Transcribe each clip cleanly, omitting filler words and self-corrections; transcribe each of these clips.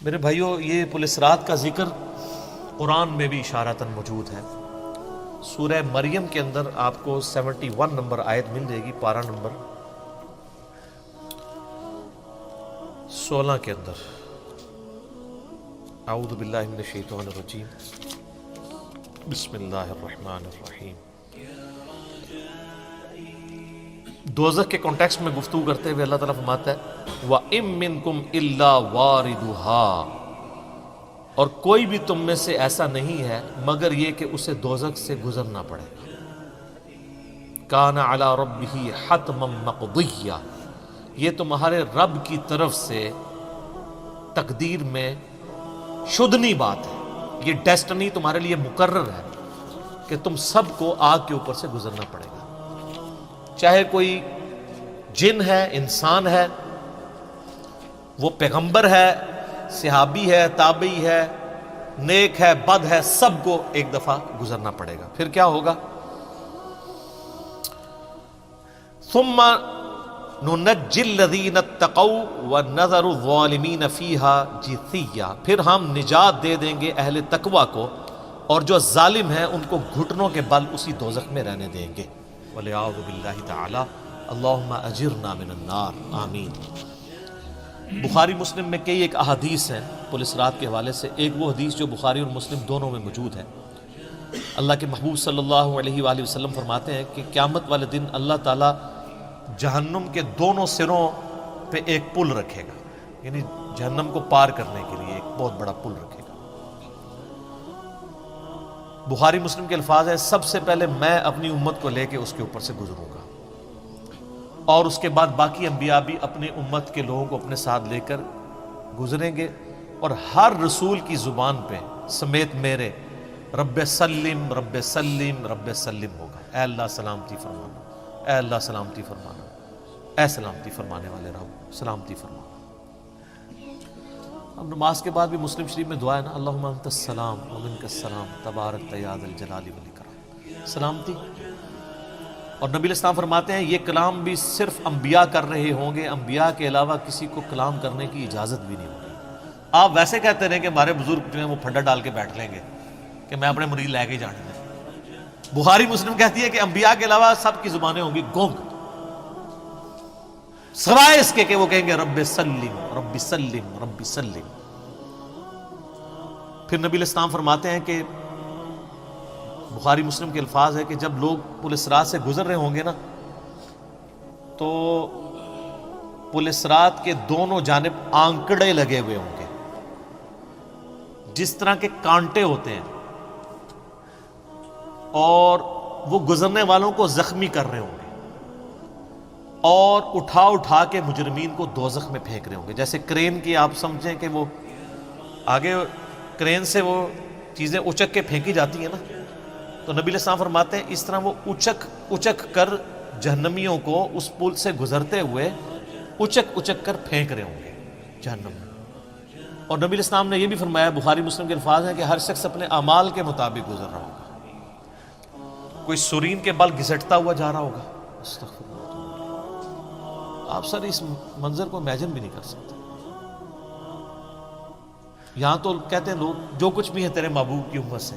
میرے بھائیوں، یہ پل صراط کا ذکر قرآن میں بھی اشارتاً موجود ہے۔ سورہ مریم کے اندر آپ کو 71 نمبر آیت مل جائے گی، پارہ نمبر 16 کے اندر۔ اعوذ باللہ من الشیطان الرجیم، بسم اللہ الرحمن الرحیم۔ دوزخ کے کانٹیکسٹ میں گفتگو کرتے ہوئے اللہ تعالیٰ فرماتا ہے وَإِن مِّنكُمْ إِلَّا وَارِدُهَا، اور کوئی بھی تم میں سے ایسا نہیں ہے مگر یہ کہ اسے دوزخ سے گزرنا پڑے گا۔ كَانَ عَلَى رَبِّهِ حَتْمًا مَقْضِيًّا، یہ تمہارے رب کی طرف سے تقدیر میں شدنی بات ہے، یہ ڈیسٹنی تمہارے لیے مقرر ہے کہ تم سب کو آگ کے اوپر سے گزرنا پڑے گا، چاہے کوئی جن ہے، انسان ہے، وہ پیغمبر ہے، صحابی ہے، تابعی ہے، نیک ہے، بد ہے، سب کو ایک دفعہ گزرنا پڑے گا۔ پھر کیا ہوگا؟ ثم ننجی الذین اتقوا ونذر الظالمین فیہا جثیا، پھر ہم نجات دے دیں گے اہل تقوی کو، اور جو ظالم ہیں ان کو گھٹنوں کے بل اسی دوزخ میں رہنے دیں گے۔ وَلِعَوْذُ بِاللَّهِ تَعَالَى اللہم اجرنا من النار، آمین۔ بخاری مسلم میں کئی ایک احادیث ہیں پل صراط کے حوالے سے۔ ایک وہ حدیث جو بخاری اور مسلم دونوں میں موجود ہے، اللہ کے محبوب صلی اللہ علیہ وآلہ وسلم فرماتے ہیں کہ قیامت والے دن اللہ تعالیٰ جہنم کے دونوں سروں پہ ایک پل رکھے گا، یعنی جہنم کو پار کرنے کے لیے ایک بہت بڑا پل رکھے گا۔ بخاری مسلم کے الفاظ ہیں سب سے پہلے میں اپنی امت کو لے کے اس کے اوپر سے گزروں گا، اور اس کے بعد باقی انبیاء بھی اپنی امت کے لوگوں کو اپنے ساتھ لے کر گزریں گے، اور ہر رسول کی زبان پہ سمیت میرے رب سلم رب سلم رب سلم ہوگا، اے اللہ سلامتی فرمانا، اے اللہ سلامتی فرمانا، اے سلامتی فرمانے والے رب سلامتی فرمانا۔ اب نماز کے بعد بھی مسلم شریف میں دعا ہے نا، اللہم انت السلام ومنک السلام تبارک یا ذا الجلال والاکرام، سلامتی۔ اور نبی علیہ السلام فرماتے ہیں یہ کلام بھی صرف انبیاء کر رہے ہوں گے، انبیاء کے علاوہ کسی کو کلام کرنے کی اجازت بھی نہیں ہوگی۔ آپ ویسے کہتے رہیں کہ ہمارے بزرگ جو ہیں وہ پھڈا ڈال کے بیٹھ لیں گے کہ میں اپنے مرید لے کے جانے دیں۔ بخاری مسلم کہتی ہے کہ انبیاء کے علاوہ سب کی زبانیں ہوں گی گونگ، سوائے اس کے کہ وہ کہیں گے رب سلم رب سلم رب سلم۔ پھر نبی علیہ السلام فرماتے ہیں کہ بخاری مسلم کے الفاظ ہے کہ جب لوگ پل صراط سے گزر رہے ہوں گے نا، تو پل صراط کے دونوں جانب آنکڑے لگے ہوئے ہوں گے، جس طرح کے کانٹے ہوتے ہیں، اور وہ گزرنے والوں کو زخمی کر رہے ہوں گے، اور اٹھا اٹھا کے مجرمین کو دوزخ میں پھینک رہے ہوں گے۔ جیسے کرین کی آپ سمجھیں کہ وہ آگے کرین سے وہ چیزیں اچک کے پھینکی جاتی ہیں نا، تو نبی علیہ السلام فرماتے ہیں اس طرح وہ اچک کر جہنمیوں کو اس پل سے گزرتے ہوئے اچک کر پھینک رہے ہوں گے جہنم میں۔ اور نبی علیہ السلام نے یہ بھی فرمایا، بخاری مسلم کے الفاظ ہیں کہ ہر شخص اپنے اعمال کے مطابق گزر رہا ہوگا، کوئی سورین کے بل گھسٹتا ہوا جا رہا ہوگا، استغفر اللہ۔ آپ سر اس منظر کو امیجن بھی نہیں کر سکتے۔ یہاں تو کہتے ہیں لوگ جو کچھ بھی ہے تیرے محبوب کی امت سے،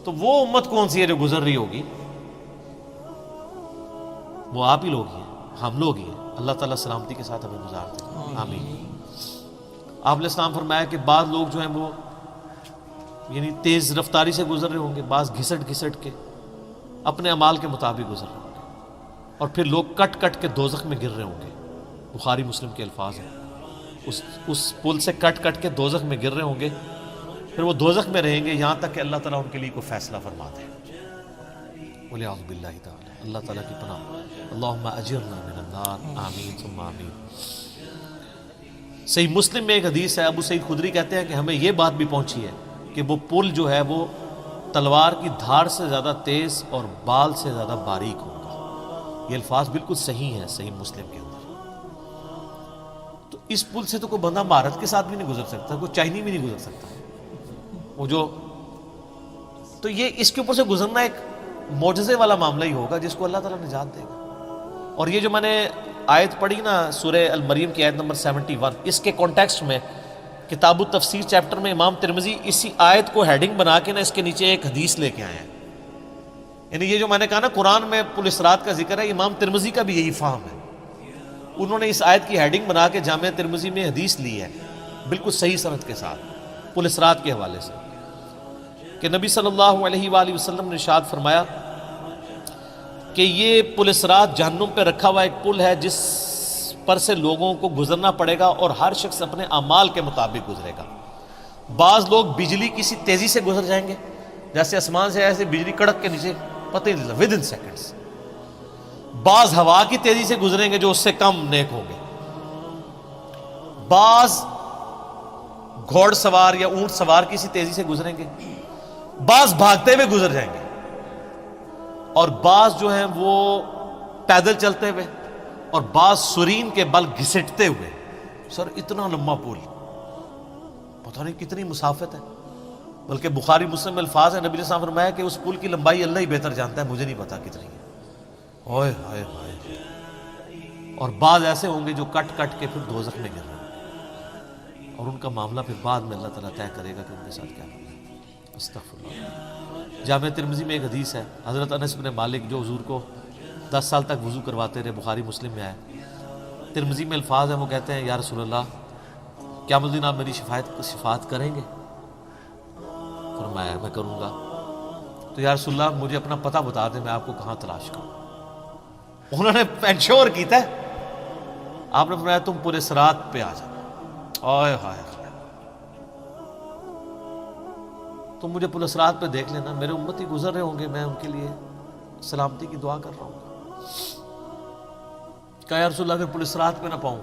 تو وہ امت کون سی ہے جو گزر رہی ہوگی؟ وہ آپ ہی لوگ ہی ہیں، ہم لوگ ہی ہیں۔ اللہ تعالیٰ سلامتی کے ساتھ ہمیں گزار دیں، آمین۔ آپ علیہ السلام فرمایا کہ بعض لوگ جو ہیں وہ یعنی تیز رفتاری سے گزر رہے ہوں گے، بعض گھسٹ کے اپنے اعمال کے مطابق گزر رہے ہوں گے، اور پھر لوگ کٹ کے دوزخ میں گر رہے ہوں گے۔ بخاری مسلم کے الفاظ ہیں اس پل سے کٹ کے دوزخ میں گر رہے ہوں گے، پھر وہ دوزخ میں رہیں گے یہاں تک کہ اللہ تعالیٰ ان کے لیے کوئی فیصلہ فرما دے۔ وَلِعَوْذُ بِاللَّهِ تَعَالَى، اللہ تعالیٰ کی پناہ، اللہم اجرنا من النار، آمین ثم آمین۔ صحیح مسلم میں ایک حدیث ہے، ابو سعید خدری کہتے ہیں کہ ہمیں یہ بات بھی پہنچی ہے کہ وہ پل جو ہے وہ تلوار کی دھار سے زیادہ تیز اور بال سے زیادہ باریک ہوگا۔ یہ الفاظ بالکل صحیح ہیں صحیح مسلم کے اندر۔ تو اس پل سے تو کوئی بندہ مہارت کے ساتھ بھی نہیں گزر سکتا، کوئی چائنی بھی نہیں گزر سکتا، وہ جو تو یہ اس کے اوپر سے گزرنا ایک معجزے والا معاملہ ہی ہوگا جس کو اللہ تعالیٰ نجات دے گا۔ اور یہ جو میں نے آیت پڑھی نا سورہ المریم کی آیت نمبر 71، اس کے کانٹیکسٹ میں کتاب التفسیر چیپٹر میں امام ترمذی اسی آیت کو ہیڈنگ بنا کے نا اس کے نیچے ایک حدیث لے کے آئے ہیں. یعنی یہ جو میں نے کہا نا قرآن میں پل صراط کا ذکر ہے، امام ترمذی کا بھی یہی فہم ہے. انہوں نے اس آیت کی ہیڈنگ بنا کے جامعہ ترمذی میں حدیث لی ہے بالکل صحیح سند کے ساتھ پل صراط کے حوالے سے، کہ نبی صلی اللہ علیہ وآلہ وسلم نے ارشاد فرمایا کہ یہ پل صراط جہنم پہ رکھا ہوا ایک پل ہے جس پر سے لوگوں کو گزرنا پڑے گا اور ہر شخص اپنے اعمال کے مطابق گزرے گا. بعض لوگ بجلی کسی تیزی سے گزر جائیں گے، جیسے آسمان سے ایسے بجلی کڑک کے نیچے پتہ ہی نہیں چلتا، ود ان سیکنڈز. بعض ہوا کی تیزی سے گزریں گے جو اس سے کم نیک ہوں گے. بعض گھوڑ سوار یا اونٹ سوار کسی تیزی سے گزریں گے، بعض بھاگتے ہوئے گزر جائیں گے، اور بعض جو ہیں وہ پیدل چلتے ہوئے، اور بعض سرین کے بل گھسٹتے ہوئے. سر اتنا لمبا پل، پتہ نہیں کتنی مسافت ہے. بلکہ بخاری مسلم میں الفاظ ہے، نبی علیہ السلام نے فرمایا کہ اس پل کی لمبائی اللہ ہی بہتر جانتا ہے، مجھے نہیں پتا کتنی ہے. اوئے ہائے ہائے. اور بعض ایسے ہوں گے جو کٹ کٹ کے پھر دوزخ میں گر رہے ہیں، اور ان کا معاملہ پھر بعد میں اللہ تعالیٰ طے کرے گا کہ ان کے ساتھ کیا کرنا ہے. استغفر اللہ. جامعہ ترمذی میں ایک حدیث ہے، حضرت انس بن مالک جو حضور کو 10 سال تک وضو کرواتے رہے، بخاری مسلم میں آئے. ترمذی میں الفاظ ہیں، وہ کہتے ہیں یا رسول اللہ قیامت الدین آپ میری شفاعت کریں گے؟ فرمایا میں کروں گا. تو یا رسول اللہ مجھے اپنا پتہ بتا دیں، میں آپ کو کہاں تلاش کروں. انہوں نے انشور کیتا ہے. آپ نے فرمایا تم پورے صراط پہ آ جاؤ. آئے ہائے، تم مجھے پورے صراط پہ دیکھ لینا، میرے امتی گزر رہے ہوں گے، میں ان کے لیے سلامتی کی دعا کر رہا ہوں. کہا یا رسول اللہ اگر پولیس صراط پہ نہ پاؤں؟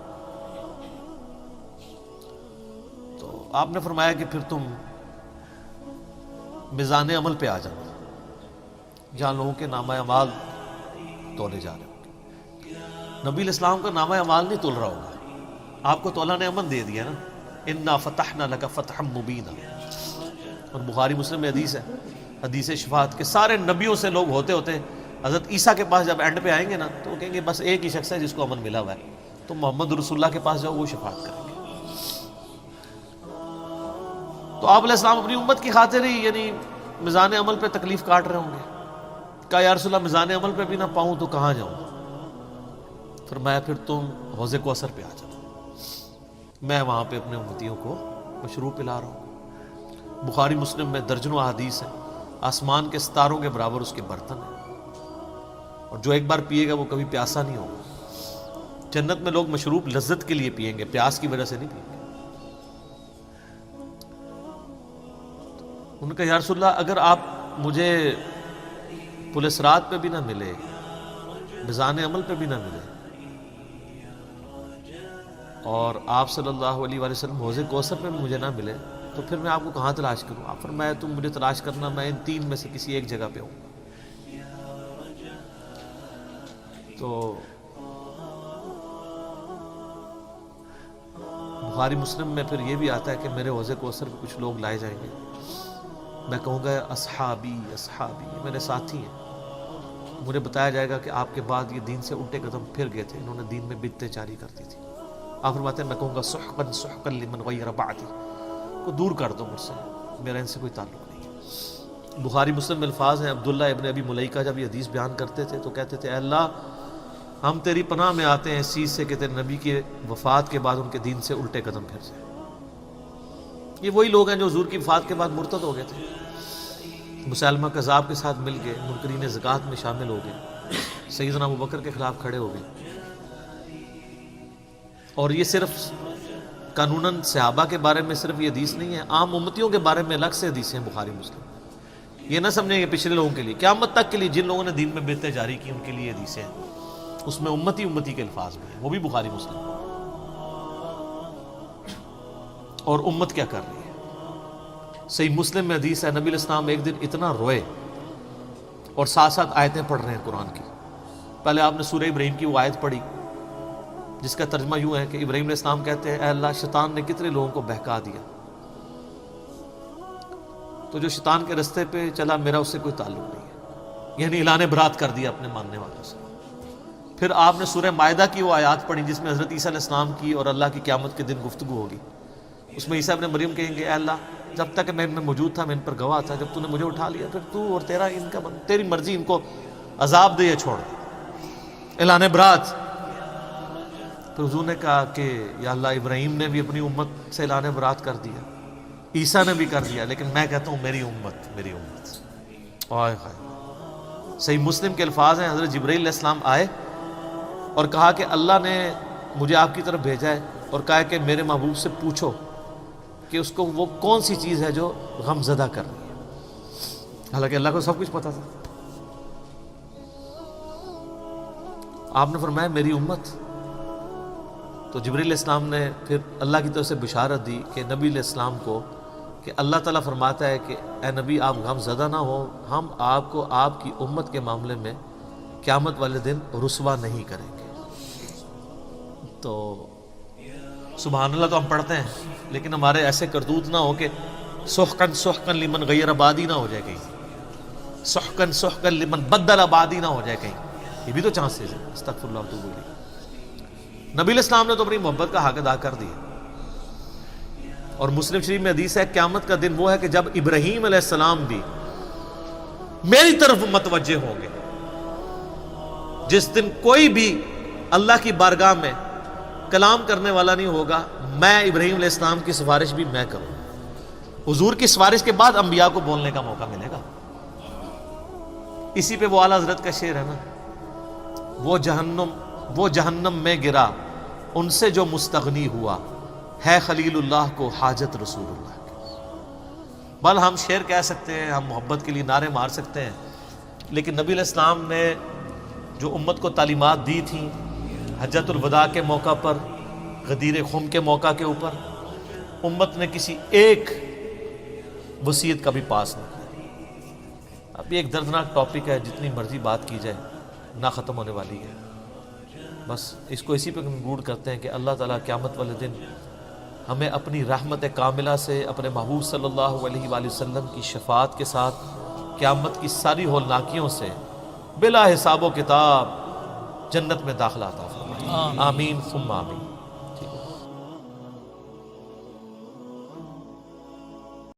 تو آپ نے فرمایا کہ پھر تم میزان عمل پہ آ جانا، جہاں لوگوں کے نامہ اعمال تولے جا رہے ہوں. نبی علیہ السلام کا نامہ اعمال نہیں تول رہا ہوگا، آپ کو تو اللہ نے امن دے دیا نا، انا فتحنا لک فتحا مبینا. اور بخاری مسلم میں حدیث ہے، حدیث شفاعت کے سارے نبیوں سے لوگ ہوتے ہوتے حضرت عیسیٰ کے پاس جب اینڈ پہ آئیں گے نا تو وہ کہیں گے بس ایک ہی شخص ہے جس کو امن ملا ہوا ہے، تو محمد رسول اللہ کے پاس جاؤ، وہ شفاعت کریں گے. تو آپ علیہ السلام اپنی امت کی خاطر ہی یعنی میزان عمل پہ تکلیف کاٹ رہے ہوں گے. کہا یا رسول اللہ میزان عمل پہ بھی نہ پاؤں تو کہاں جاؤں؟ فرمایا پھر تم حوض کوثر پہ آ جاؤ، میں وہاں پہ اپنے امتیوں کو مشروب پلا رہا ہوں. بخاری مسلم میں درجنوں احادیث ہیں، آسمان کے ستاروں کے برابر اس کے برتن ہیں، اور جو ایک بار پیے گا وہ کبھی پیاسا نہیں ہوگا. جنت میں لوگ مشروب لذت کے لیے پئیں گے، پیاس کی وجہ سے نہیں پئیں گے. ان کا یا رسول اللہ اگر آپ مجھے پل صراط پہ بھی نہ ملے، میزان عمل پہ بھی نہ ملے، اور آپ صلی اللہ علیہ وآلہ وسلم حوض کوثر پہ بھی مجھے نہ ملے، تو پھر میں آپ کو کہاں تلاش کروں؟ آپ فرمایا تم مجھے تلاش کرنا، میں ان تین میں سے کسی ایک جگہ پہ ہوں. تو بخاری مسلم میں پھر یہ بھی آتا ہے کہ میرے حوض کوثر پہ کچھ لوگ لائے جائیں گے، میں کہوں گا اصحابی اصحابی، یہ میرے ساتھی ہیں. مجھے بتایا جائے گا کہ آپ کے بعد یہ دین سے الٹے قدم پھر گئے تھے، انہوں نے دین میں بدعتیں جاری کر دی تھی. آپ فرماتے ہیں میں کہوں گا سحقا سحقا لمن غیر بعدی، کو دور کر دو مجھ سے، میرا ان سے کوئی تعلق نہیں ہے. بخاری مسلم میں الفاظ ہیں، عبداللہ ابن ابی ملیکہ جب یہ حدیث بیان کرتے تھے تو کہتے تھے اے اللہ ہم تیری پناہ میں آتے ہیں اس چیز سے کہ تیرے نبی کی وفات کے بعد ان کے دین سے الٹے قدم پھر جائیں. یہ وہی لوگ ہیں جو حضور کی وفات کے بعد مرتد ہو گئے تھے، مسلمہ کذاب کے ساتھ مل گئے، منکرین زکوٰۃ میں شامل ہو گئے، سیدنا ابوبکر کے خلاف کھڑے ہو گئے. اور یہ صرف قانوناً صحابہ کے بارے میں صرف یہ حدیث نہیں ہے، عام امتیوں کے بارے میں الگ سے حدیثیں ہیں بخاری مسلم. یہ نہ سمجھیں کہ پچھلے لوگوں کے لیے، قیامت تک کے لیے جن لوگوں نے دین میں بدعتیں جاری کی ان کے لیے حدیثیں ہیں، اس میں امتی کے الفاظ میں ہیں، وہ بھی بخاری مسلم. اور امت کیا کر رہی ہے؟ صحیح مسلم میں حدیث ہے، نبی علیہ السلام ایک دن اتنا روئے اور ساتھ ساتھ آیتیں پڑھ رہے ہیں قرآن کی. پہلے آپ نے سورہ ابراہیم کی وہ آیت پڑھی جس کا ترجمہ یوں ہے کہ ابراہیم علیہ السلام کہتے ہیں اے اللہ شیطان نے کتنے لوگوں کو بہکا دیا، تو جو شیطان کے رستے پہ چلا میرا اس سے کوئی تعلق نہیں ہے، یعنی اعلان برات کر دیا اپنے ماننے والوں سے. پھر آپ نے سورہ مائدہ کی وہ آیات پڑھی جس میں حضرت عیسیٰ علیہ السلام کی اور اللہ کی قیامت کے دن گفتگو ہوگی. اس میں عیسیٰ ابن مریم کہیں گے اے اللہ جب تک میں ان میں موجود تھا میں ان پر گواہ تھا، جب تو نے مجھے اٹھا لیا پھر تو اور تیرا ان کا تیری مرضی، ان کو عذاب دے یا چھوڑ۔ اعلان برات، پھر حضور نے کہا کہ یا اللہ ابراہیم نے بھی اپنی امت سے اعلان برات کر دیا، عیسیٰ نے بھی کر دیا، لیکن میں کہتا ہوں میری امت، میری امت۔ آئے ہائے، صحیح مسلم کے الفاظ ہیں، حضرت جبرائیل علیہ السلام آئے اور کہا کہ اللہ نے مجھے آپ کی طرف بھیجا ہے اور کہا کہ میرے محبوب سے پوچھو کہ اس کو وہ کون سی چیز ہے جو غم زدہ کر رہی ہے، حالانکہ اللہ کو سب کچھ پتا تھا۔ آپ نے فرمایا میری امت، تو جبرائیل علیہ السلام نے پھر اللہ کی طرف سے بشارت دی کہ نبی علیہ السلام کو کہ اللہ تعالیٰ فرماتا ہے کہ اے نبی آپ غم زدہ نہ ہو، ہم آپ کو آپ کی امت کے معاملے میں قیامت والے دن رسوا نہیں کریں گے۔ تو سبحان اللہ تو ہم پڑھتے ہیں، لیکن ہمارے ایسے کرتوت نہ ہو کہ سحقن سحقن لمن غیر آبادی نہ ہو جائے کہیں، سحقن سحقن لمن بدل آبادی نہ ہو جائے کہیں، یہ بھی تو چانسز ہے۔ استغفر اللہ تو بولی، نبی علیہ السلام نے تو اپنی محبت کا حق ادا کر دیا۔ اور مسلم شریف میں حدیث ہے قیامت کا دن وہ ہے کہ جب ابراہیم علیہ السلام بھی میری طرف متوجہ ہوں گے، جس دن کوئی بھی اللہ کی بارگاہ میں کلام کرنے والا نہیں ہوگا، میں ابراہیم علیہ السلام کی سفارش بھی میں کروں، حضور کی سفارش کے بعد انبیاء کو بولنے کا موقع ملے گا۔ اسی پہ وہ اعلیٰ حضرت کا شعر ہے نا، وہ جہنم میں گرا ان سے جو مستغنی ہوا، ہے خلیل اللہ کو حاجت رسول اللہ کی۔ بل ہم شعر کہہ سکتے ہیں، ہم محبت کے لیے نعرے مار سکتے ہیں، لیکن نبی علیہ السلام نے جو امت کو تعلیمات دی تھیں حجۃ الوداع کے موقع پر، غدیر خم کے موقع کے اوپر، امت نے کسی ایک وصیت کا بھی پاس نہیں کیا۔ اب یہ ایک دردناک ٹاپک ہے، جتنی مرضی بات کی جائے نہ ختم ہونے والی ہے۔ بس اس کو اسی پہ کنکلوڈ کرتے ہیں کہ اللہ تعالیٰ قیامت والے دن ہمیں اپنی رحمت کاملہ سے اپنے محبوب صلی اللہ علیہ وآلہ وسلم کی شفاعت کے ساتھ قیامت کی ساری ہولناکیوں سے بلا حساب و کتاب جنت میں داخلہ عطا فرمائے۔ آمین ثم آمین۔